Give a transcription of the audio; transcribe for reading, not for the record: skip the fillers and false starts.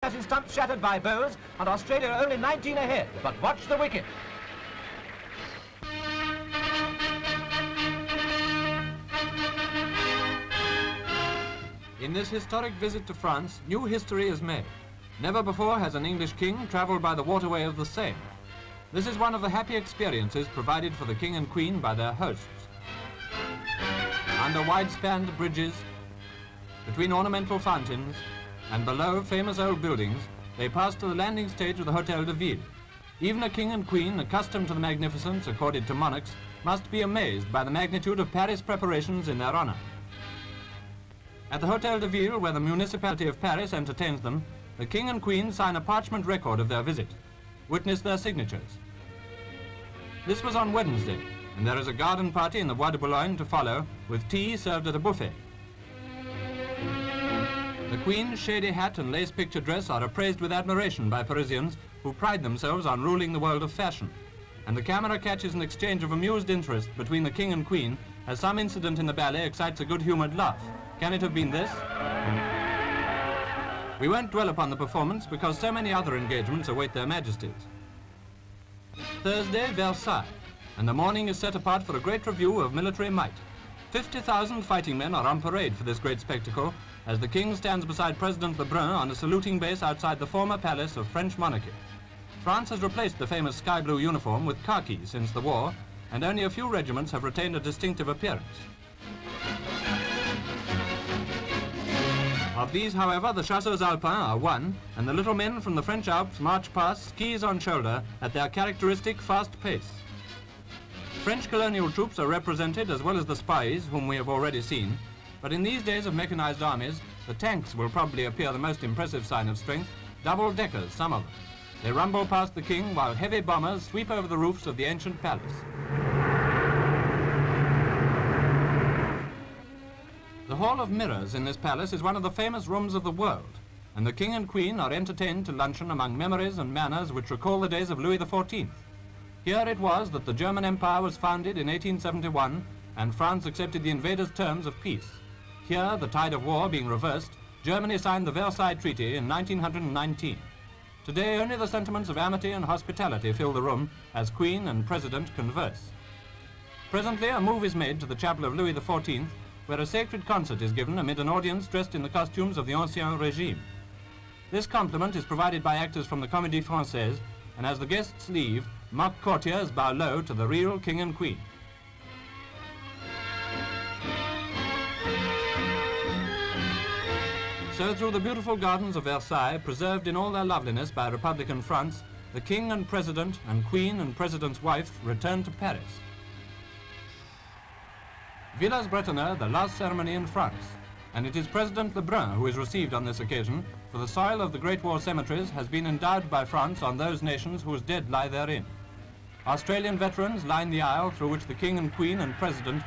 has his stumps shattered by bows, and Australia only 19 ahead. But watch the wicket. In this historic visit to France, new history is made. Never before has an English king travelled by the waterway of the Seine. This is one of the happy experiences provided for the king and queen by their hosts. Under wide-spanned bridges, between ornamental fountains, and below famous old buildings, they passed to the landing stage of the Hôtel de Ville. Even a king and queen, accustomed to the magnificence accorded to monarchs, must be amazed by the magnitude of Paris preparations in their honour. At the Hôtel de Ville, where the municipality of Paris entertains them, the king and queen sign a parchment record of their visit. Witness their signatures. This was on Wednesday, and there is a garden party in the Bois de Boulogne to follow, with tea served at a buffet. The Queen's shady hat and lace picture dress are appraised with admiration by Parisians who pride themselves on ruling the world of fashion, and the camera catches an exchange of amused interest between the King and Queen as some incident in the ballet excites a good-humoured laugh. Can it have been this? We won't dwell upon the performance because so many other engagements await their majesties. Thursday, Versailles, and the morning is set apart for a great review of military might. 50,000 fighting men are on parade for this great spectacle as the King stands beside President Lebrun on a saluting base outside the former palace of French monarchy. France has replaced the famous sky blue uniform with khaki since the war, and only a few regiments have retained a distinctive appearance. Of these, however, the Chasseurs Alpins are one, and the little men from the French Alps march past, skis on shoulder, at their characteristic fast pace. French colonial troops are represented as well as the spies, whom we have already seen, but in these days of mechanized armies, the tanks will probably appear the most impressive sign of strength, double-deckers, some of them. They rumble past the King while heavy bombers sweep over the roofs of the ancient palace. The Hall of Mirrors in this palace is one of the famous rooms of the world, and the King and Queen are entertained to luncheon among memories and manners which recall the days of Louis XIV. Here it was that the German Empire was founded in 1871, and France accepted the invaders' terms of peace. Here, the tide of war being reversed, Germany signed the Versailles Treaty in 1919. Today, only the sentiments of amity and hospitality fill the room as Queen and President converse. Presently, a move is made to the chapel of Louis XIV, where a sacred concert is given amid an audience dressed in the costumes of the Ancien Régime. This compliment is provided by actors from the Comédie Française, and as the guests leave, mock courtiers bow low to the real King and Queen. So through the beautiful gardens of Versailles, preserved in all their loveliness by Republican France, the King and President and Queen and President's wife return to Paris. Villers-Bretonneux, the last ceremony in France, and it is President Lebrun who is received on this occasion, for the soil of the Great War cemeteries has been endowed by France on those nations whose dead lie therein. Australian veterans line the aisle through which the King and Queen and President